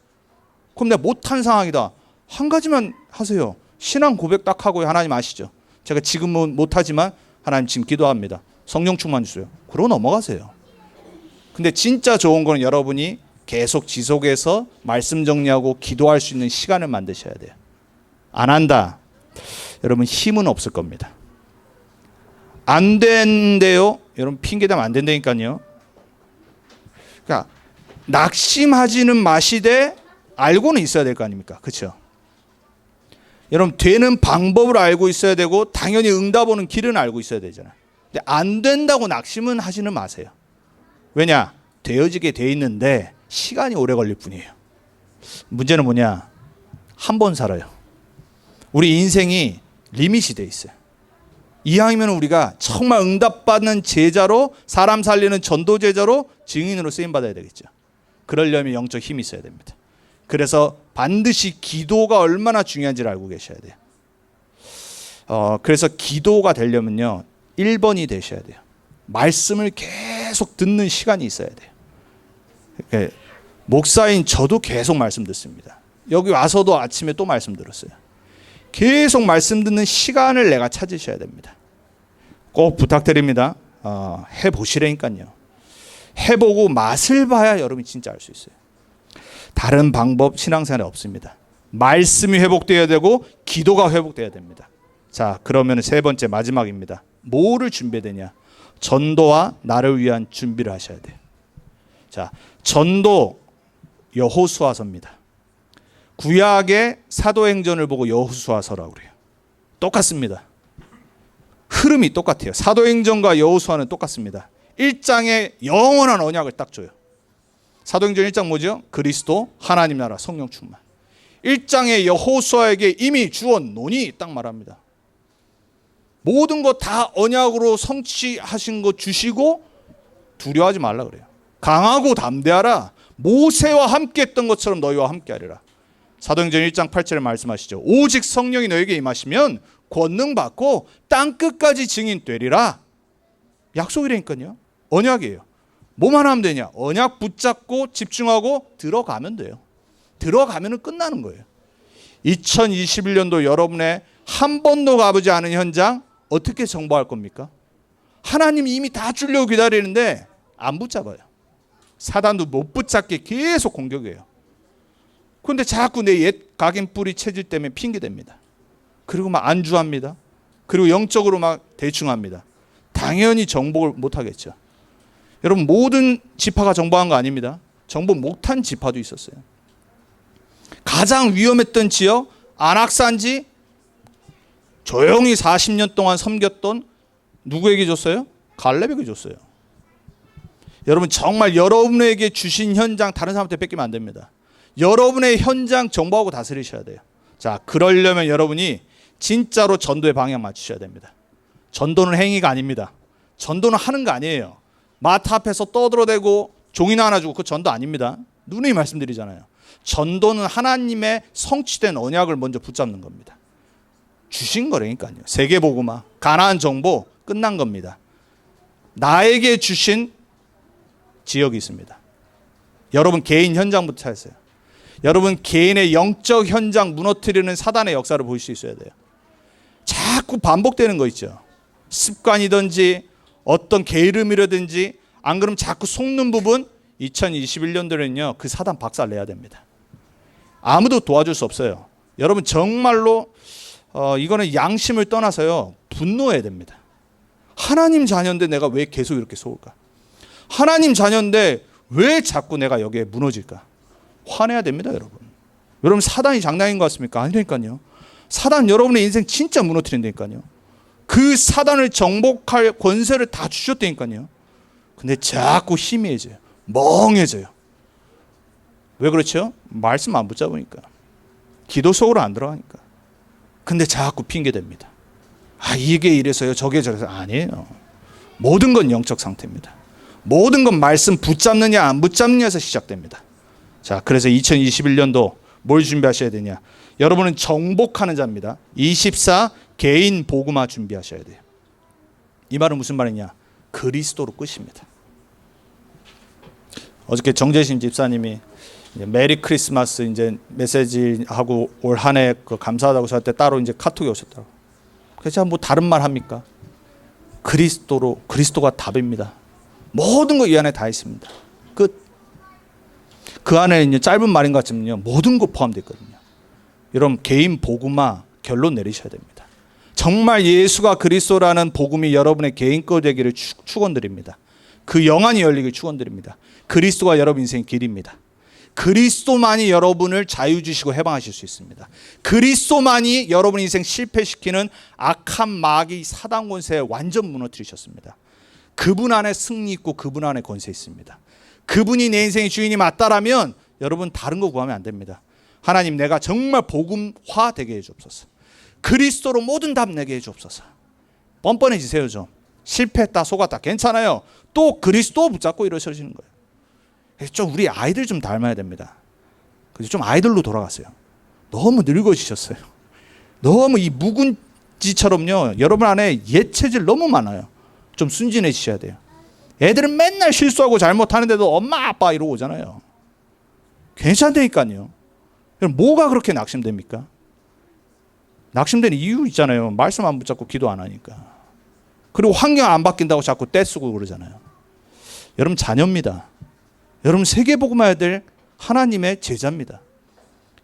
그럼 내가 못한 상황이다. 한 가지만 하세요. 신앙 고백 딱 하고요. 하나님 아시죠? 제가 지금은 못하지만 하나님 지금 기도합니다. 성령 충만 주세요. 그러고 넘어가세요. 근데 진짜 좋은 거는 여러분이 계속 지속해서 말씀 정리하고 기도할 수 있는 시간을 만드셔야 돼요. 안 한다. 여러분 힘은 없을 겁니다. 안 된대요. 여러분 핑계대면 안 된다니까요. 그러니까 낙심하지는 마시되 알고는 있어야 될 거 아닙니까? 그렇죠? 여러분 되는 방법을 알고 있어야 되고 당연히 응답 오는 길은 알고 있어야 되잖아요. 근데 안 된다고 낙심은 하지는 마세요. 왜냐? 되어지게 돼 있는데 시간이 오래 걸릴 뿐이에요. 문제는 뭐냐? 한 번 살아요. 우리 인생이 리밋이 돼 있어요. 이왕이면 우리가 정말 응답받는 제자로, 사람 살리는 전도 제자로, 증인으로 쓰임 받아야 되겠죠. 그러려면 영적 힘이 있어야 됩니다. 그래서 반드시 기도가 얼마나 중요한지를 알고 계셔야 돼요. 그래서 기도가 되려면요 1번이 되셔야 돼요. 말씀을 계속 듣는 시간이 있어야 돼요. 목사인 저도 계속 말씀 듣습니다. 여기 와서도 아침에 또 말씀 들었어요. 계속 말씀 듣는 시간을 내가 찾으셔야 됩니다. 꼭 부탁드립니다. 해보시라니까요. 해보고 맛을 봐야 여러분이 진짜 알 수 있어요. 다른 방법 신앙생활에 없습니다. 말씀이 회복되어야 되고 기도가 회복되어야 됩니다. 자, 그러면 세 번째 마지막입니다. 뭐를 준비해야 되냐? 전도와 나를 위한 준비를 하셔야 돼요. 자, 전도 여호수아서입니다. 구약의 사도행전을 보고 여호수아서라고 그래요. 똑같습니다. 흐름이 똑같아요. 사도행전과 여호수아는 똑같습니다. 1장에 영원한 언약을 딱 줘요. 사도행전 1장 뭐죠? 그리스도, 하나님 나라, 성령 충만. 1장에 여호수아에게 이미 주었노니 딱 말합니다. 모든 거 다 언약으로 성취하신 거 주시고 두려워하지 말라 그래요. 강하고 담대하라. 모세와 함께 했던 것처럼 너희와 함께 하리라. 사도행전 1장 8절에 말씀하시죠. 오직 성령이 너에게 임하시면 권능 받고 땅끝까지 증인 되리라. 약속이라니까요. 언약이에요. 뭐만 하면 되냐? 언약 붙잡고 집중하고 들어가면 돼요. 들어가면 끝나는 거예요. 2021년도 여러분의 한 번도 가보지 않은 현장 어떻게 정보할 겁니까? 하나님이 이미 다 주려고 기다리는데 안 붙잡아요. 사단도 못 붙잡게 계속 공격해요. 그런데 자꾸 내 옛 각인 뿌리 체질 때문에 핑계댑니다. 그리고 막 안주합니다. 그리고 영적으로 막 대충합니다. 당연히 정복을 못하겠죠. 여러분 모든 지파가 정복한 거 아닙니다. 정복 못한 지파도 있었어요. 가장 위험했던 지역 안악산지 조용히 40년 동안 섬겼던 누구에게 줬어요? 갈렙에게 줬어요. 여러분 정말 여러분에게 주신 현장 다른 사람한테 뺏기면 안 됩니다. 여러분의 현장 정보하고 다스리셔야 돼요. 자, 그러려면 여러분이 진짜로 전도의 방향 맞추셔야 됩니다. 전도는 행위가 아닙니다. 전도는 하는 거 아니에요. 마트 앞에서 떠들어대고 종이나 하나 주고 그 전도 아닙니다. 누누이 말씀드리잖아요. 전도는 하나님의 성취된 언약을 먼저 붙잡는 겁니다. 주신 거라니까요. 세계복음화, 가나안 정보 끝난 겁니다. 나에게 주신 지역이 있습니다. 여러분 개인 현장부터 찾으세요. 여러분 개인의 영적 현장 무너뜨리는 사단의 역사를 보실 수 있어야 돼요. 자꾸 반복되는 거 있죠. 습관이든지 어떤 게으름이라든지 안 그러면 자꾸 속는 부분 2021년도에는요 그 사단 박살 내야 됩니다. 아무도 도와줄 수 없어요. 여러분 정말로 이거는 양심을 떠나서요 분노해야 됩니다. 하나님 자녀인데 내가 왜 계속 이렇게 속을까? 하나님 자녀인데 왜 자꾸 내가 여기에 무너질까? 화내야 됩니다, 여러분. 여러분 사단이 장난인 것 같습니까? 아니라니까요. 사단 여러분의 인생 진짜 무너뜨린다니까요. 그 사단을 정복할 권세를 다 주셨다니까요. 근데 자꾸 희미해져요. 멍해져요. 왜 그렇죠? 말씀 안 붙잡으니까. 기도 속으로 안 들어가니까. 근데 자꾸 핑계댑니다. 이게 이래서요, 저게 저래서. 아니에요. 모든 건 영적 상태입니다. 모든 건 말씀 붙잡느냐 안 붙잡느냐에서 시작됩니다. 자, 그래서 2021년도 뭘 준비하셔야 되냐? 여러분은 정복하는 자입니다. 24 개인 복음화 준비하셔야 돼요. 이 말은 무슨 말이냐? 그리스도로 끝입니다. 어저께 정재신 집사님이 메리 크리스마스 이제 메시지 하고 올 한 해 그 감사하다고 저한테 따로 이제 카톡이 오셨다고. 그래서 제가 뭐 다른 말 합니까? 그리스도가 답입니다. 모든 거 이 안에 다 있습니다. 끝. 그 안에 이제 짧은 말인 것 같지만요 모든 거 포함되어 있거든요. 여러분 개인 복음화 결론 내리셔야 됩니다. 정말 예수가 그리스도라는 복음이 여러분의 개인 거 되기를 축원드립니다. 그 영안이 열리길 축원드립니다. 그리스도가 여러분 인생의 길입니다. 그리스도만이 여러분을 자유 주시고 해방하실 수 있습니다. 그리스도만이 여러분 인생 실패시키는 악한 마귀 사단 권세에 완전 무너뜨리셨습니다. 그분 안에 승리 있고 그분 안에 권세 있습니다. 그분이 내 인생의 주인이 맞다라면 여러분 다른 거 구하면 안 됩니다. 하나님 내가 정말 복음화 되게 해주옵소서. 그리스도로 모든 답 내게 해주옵소서. 뻔뻔해지세요 좀. 실패했다 속았다 괜찮아요. 또 그리스도 붙잡고 이러시는 거예요. 좀 우리 아이들 좀 닮아야 됩니다. 좀 아이들로 돌아갔어요. 너무 늙어지셨어요. 너무 이 묵은지처럼요. 여러분 안에 옛 체질 너무 많아요. 좀 순진해지셔야 돼요. 애들은 맨날 실수하고 잘못하는데도 엄마 아빠 이러고 오잖아요. 괜찮다니까요. 그럼 뭐가 그렇게 낙심됩니까? 낙심되는 이유 있잖아요. 말씀 안 붙잡고 기도 안 하니까. 그리고 환경 안 바뀐다고 자꾸 떼쓰고 그러잖아요. 여러분 자녀입니다. 여러분 세계복음화해야 될 하나님의 제자입니다.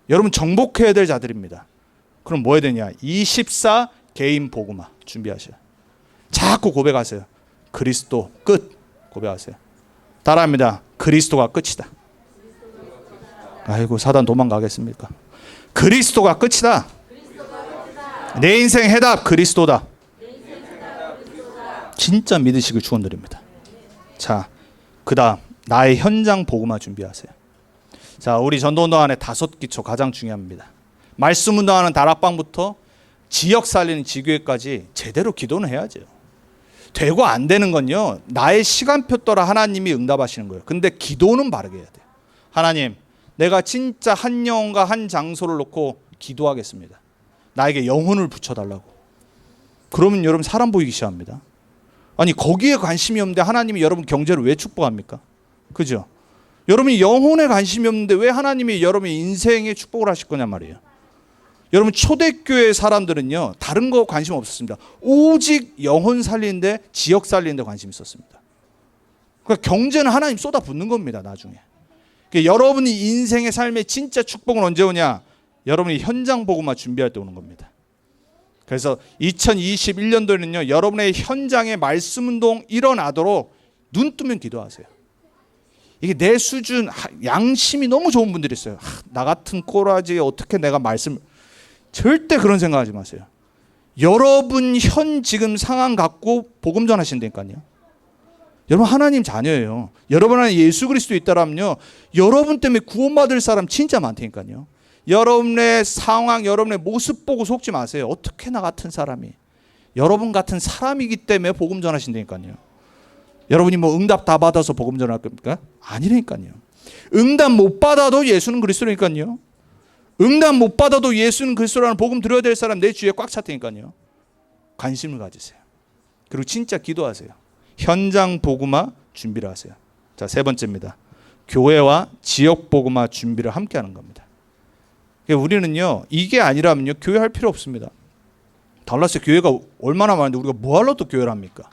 여러분 정복해야 될 자들입니다. 그럼 뭐 해야 되냐? 24 개인 복음화 준비하셔요. 자꾸 고백하세요. 그리스도 끝 고백하세요. 따라합니다. 그리스도가 끝이다. 아이고 사단 도망가겠습니까? 그리스도가 끝이다. 내 인생 해답 그리스도다. 진짜 믿으시길 축원드립니다. 자, 그다음 나의 현장 복음화 준비하세요. 자, 우리 전도운동 안에 5기초 가장 중요합니다. 말씀 운동하는 다락방부터 지역 살리는 지교회까지 제대로 기도는 해야죠. 되고 안 되는 건요, 나의 시간표 따라 하나님이 응답하시는 거예요. 근데 기도는 바르게 해야 돼요. 하나님, 내가 진짜 한 영혼과 한 장소를 놓고 기도하겠습니다. 나에게 영혼을 붙여달라고. 그러면 여러분 사람 보이기 시작합니다. 아니 거기에 관심이 없는데 하나님이 여러분 경제를 왜 축복합니까? 그죠? 여러분이 영혼에 관심이 없는데 왜 하나님이 여러분의 인생에 축복을 하실 거냐 말이에요. 여러분 초대교회 사람들은요 다른 거 관심 없었습니다. 오직 영혼 살리는데 지역 살리는데 관심이 있었습니다. 그러니까 경제는 하나님 쏟아붓는 겁니다. 나중에. 그러니까 여러분이 인생의 삶의 진짜 축복은 언제 오냐? 여러분이 현장 복음화 준비할 때 오는 겁니다. 그래서 2021년도에는요 여러분의 현장에 말씀 운동 일어나도록 눈 뜨면 기도하세요. 이게 내 수준 양심이 너무 좋은 분들이 있어요. 나 같은 꼬라지에 어떻게 내가 말씀, 절대 그런 생각하지 마세요. 여러분 현 지금 상황 갖고 복음 전하신다니까요. 여러분 하나님 자녀예요. 여러분 안에 예수 그리스도 있다라면요 여러분 때문에 구원받을 사람 진짜 많다니까요. 여러분의 상황, 여러분의 모습 보고 속지 마세요. 어떻게 나 같은 사람이, 여러분 같은 사람이기 때문에 복음 전하신다니까요. 여러분이 뭐 응답 다 받아서 복음 전할 겁니까? 아니라니까요. 응답 못 받아도 예수는 그리스도니까요. 응답 못 받아도 예수는 그리스도라는 복음 들어야 될 사람 내 주위에 꽉 찼다니까요. 관심을 가지세요. 그리고 진짜 기도하세요. 현장 복음화 준비를 하세요. 자, 3번째입니다. 교회와 지역 복음화 준비를 함께 하는 겁니다. 우리는요 이게 아니라면요 교회 할 필요 없습니다. 달라스에 교회가 얼마나 많은데 우리가 뭐하러 또 교회를 합니까?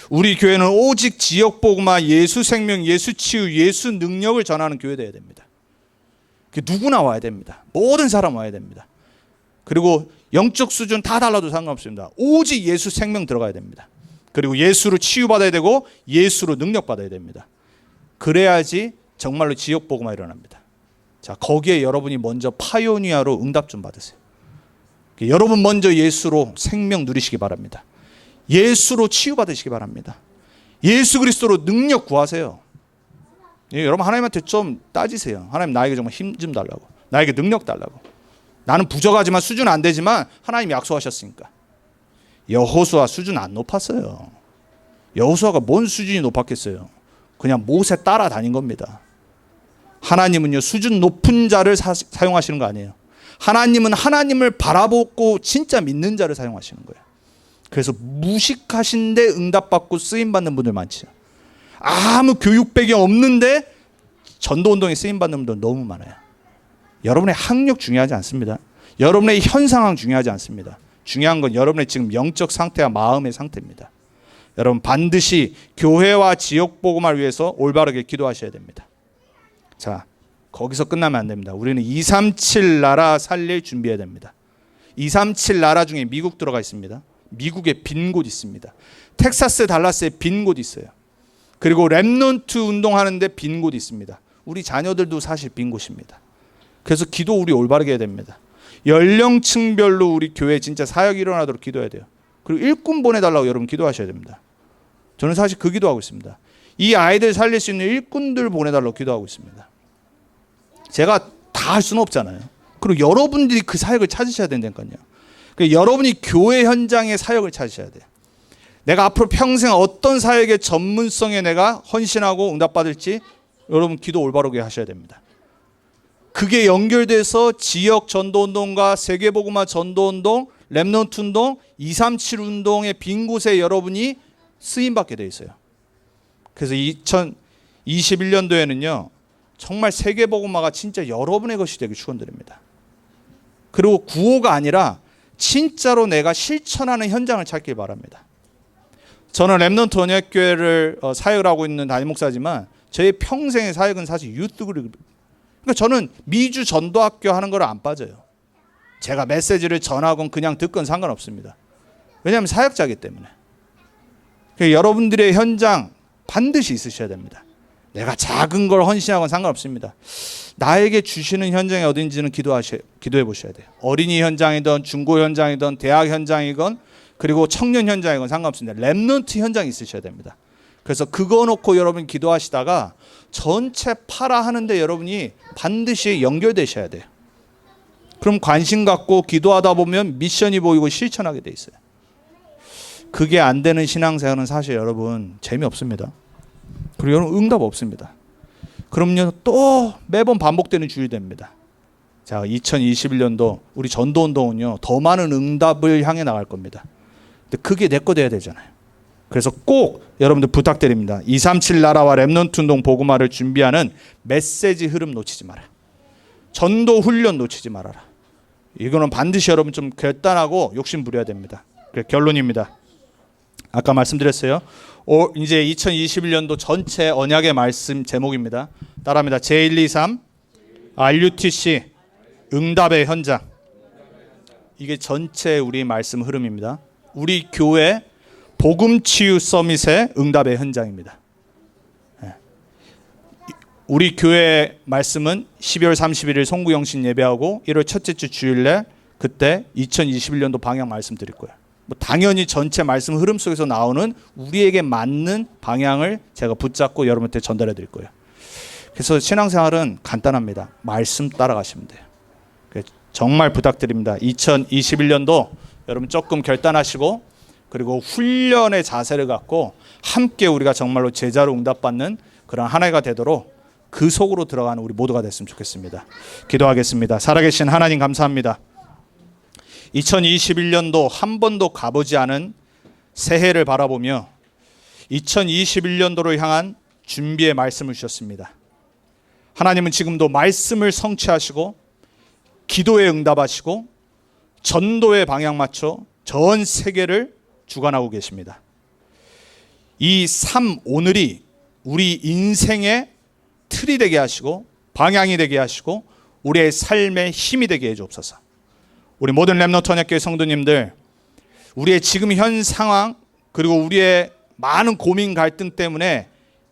우리 교회는 오직 지역 복음화, 예수 생명, 예수 치유, 예수 능력을 전하는 교회 되어야 됩니다. 누구나 와야 됩니다. 모든 사람 와야 됩니다. 그리고 영적 수준 다 달라도 상관없습니다. 오직 예수 생명 들어가야 됩니다. 그리고 예수로 치유받아야 되고 예수로 능력받아야 됩니다. 그래야지 정말로 지역 복음화 일어납니다. 자, 거기에 여러분이 먼저 파이오니아로 응답 좀 받으세요. 여러분 먼저 예수로 생명 누리시기 바랍니다. 예수로 치유받으시기 바랍니다. 예수 그리스도로 능력 구하세요. 여러분 하나님한테 좀 따지세요. 하나님 나에게 정말 힘 좀 달라고, 나에게 능력 달라고. 나는 부족하지만 수준 안 되지만 하나님 약속하셨으니까. 여호수아 수준 안 높았어요. 여호수아가 뭔 수준이 높았겠어요. 그냥 모세 따라다닌 겁니다. 하나님은요 수준 높은 자를 사용하시는 거 아니에요. 하나님은 하나님을 바라보고 진짜 믿는 자를 사용하시는 거예요. 그래서 무식하신데 응답받고 쓰임받는 분들 많죠. 아무 교육 배경 없는데 전도운동에 쓰임받는 분들 너무 많아요. 여러분의 학력 중요하지 않습니다. 여러분의 현 상황 중요하지 않습니다. 중요한 건 여러분의 지금 영적 상태와 마음의 상태입니다. 여러분 반드시 교회와 지역 복음을 위해서 올바르게 기도하셔야 됩니다. 자, 거기서 끝나면 안 됩니다. 우리는 237 나라 살릴 준비해야 됩니다. 237 나라 중에 미국 들어가 있습니다. 미국에 빈 곳 있습니다. 텍사스, 달라스에 빈 곳 있어요. 그리고 렘넌트 운동하는데 빈 곳 있습니다. 우리 자녀들도 사실 빈 곳입니다. 그래서 기도 우리 올바르게 해야 됩니다. 연령층별로 우리 교회 진짜 사역이 일어나도록 기도해야 돼요. 그리고 일꾼 보내달라고 여러분 기도하셔야 됩니다. 저는 사실 그 기도하고 있습니다. 이 아이들 살릴 수 있는 일꾼들 보내달라고 기도하고 있습니다. 제가 다 할 수는 없잖아요. 그리고 여러분들이 그 사역을 찾으셔야 된다니까요. 그러니까 여러분이 교회 현장의 사역을 찾으셔야 돼요. 내가 앞으로 평생 어떤 사역의 전문성에 내가 헌신하고 응답받을지 여러분 기도 올바르게 하셔야 됩니다. 그게 연결돼서 지역 전도운동과 세계복음화 전도운동, 렘넌트 운동, 237 운동의 빈 곳에 여러분이 쓰임받게 돼 있어요. 그래서 2021년도에는요 정말 세계복음화가 진짜 여러분의 것이 되길 축원드립니다. 그리고 구호가 아니라 진짜로 내가 실천하는 현장을 찾길 바랍니다. 저는 렘넌트 언약교회를 사역을 하고 있는 담임 목사지만 저의 평생의 사역은 사실 유th 그룹. 그러니까 저는 미주 전도학교 하는 걸 안 빠져요. 제가 메시지를 전하건 그냥 듣건 상관없습니다. 왜냐하면 사역자이기 때문에. 그러니까 여러분들의 현장 반드시 있으셔야 됩니다. 내가 작은 걸 헌신하건 상관없습니다. 나에게 주시는 현장이 어딘지는 기도해 보셔야 돼요. 어린이 현장이든 중고 현장이든 대학 현장이건 그리고 청년 현장이건 상관없습니다. 렘넌트 현장이 있으셔야 됩니다. 그래서 그거 놓고 여러분 기도하시다가 전체 파라 하는데 여러분이 반드시 연결되셔야 돼요. 그럼 관심 갖고 기도하다 보면 미션이 보이고 실천하게 돼 있어요. 그게 안 되는 신앙생활은 사실 여러분 재미없습니다. 그리고 여러분 응답 없습니다. 그럼요 또 매번 반복되는 주의됩니다. 자, 2021년도 우리 전도운동은요 더 많은 응답을 향해 나갈 겁니다. 근데 그게 내 거 돼야 되잖아요. 그래서 꼭 여러분들 부탁드립니다. 237 나라와 렘넌트 운동 복음화를 준비하는 메시지 흐름 놓치지 마라. 전도 훈련 놓치지 말아라. 이거는 반드시 여러분 좀 결단하고 욕심 부려야 됩니다. 결론입니다. 아까 말씀드렸어요. 이제 2021년도 전체 언약의 말씀 제목입니다. 따라합니다. 제123 RUTC 응답의 현장. 이게 전체 우리 말씀 흐름입니다. 우리 교회 복음치유 서밋의 응답의 현장입니다. 우리 교회 말씀은 12월 31일 송구영신 예배하고 1월 첫째 주 주일날 그때 2021년도 방향 말씀드릴 거예요. 당연히 전체 말씀 흐름 속에서 나오는 우리에게 맞는 방향을 제가 붙잡고 여러분한테 전달해 드릴 거예요. 그래서 신앙생활은 간단합니다. 말씀 따라가시면 돼요. 정말 부탁드립니다. 2021년도 여러분 조금 결단하시고 그리고 훈련의 자세를 갖고 함께 우리가 정말로 제자로 응답받는 그런 한 해가 되도록 그 속으로 들어가는 우리 모두가 됐으면 좋겠습니다. 기도하겠습니다. 살아계신 하나님 감사합니다. 2021년도 한 번도 가보지 않은 새해를 바라보며 2021년도를 향한 준비의 말씀을 주셨습니다. 하나님은 지금도 말씀을 성취하시고 기도에 응답하시고 전도에 방향 맞춰 전 세계를 주관하고 계십니다. 이 삶 오늘이 우리 인생의 틀이 되게 하시고 방향이 되게 하시고 우리의 삶의 힘이 되게 해주옵소서. 우리 모든 렘넌트 언약교회 성도님들 우리의 지금 현 상황 그리고 우리의 많은 고민 갈등 때문에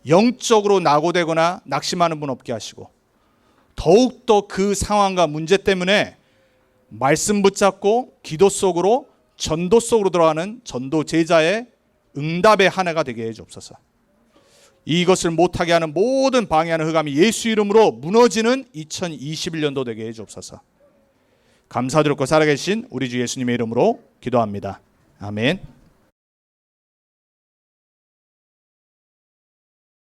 영적으로 낙오되거나 낙심하는 분 없게 하시고 더욱더 그 상황과 문제 때문에 말씀 붙잡고 기도 속으로 전도 속으로 들어가는 전도 제자의 응답의 한 해가 되게 해주옵소서. 이것을 못하게 하는 모든 방해하는 흑암이 예수 이름으로 무너지는 2021년도 되게 해주옵소서. 감사드리고 살아계신 우리 주 예수님의 이름으로 기도합니다. 아멘.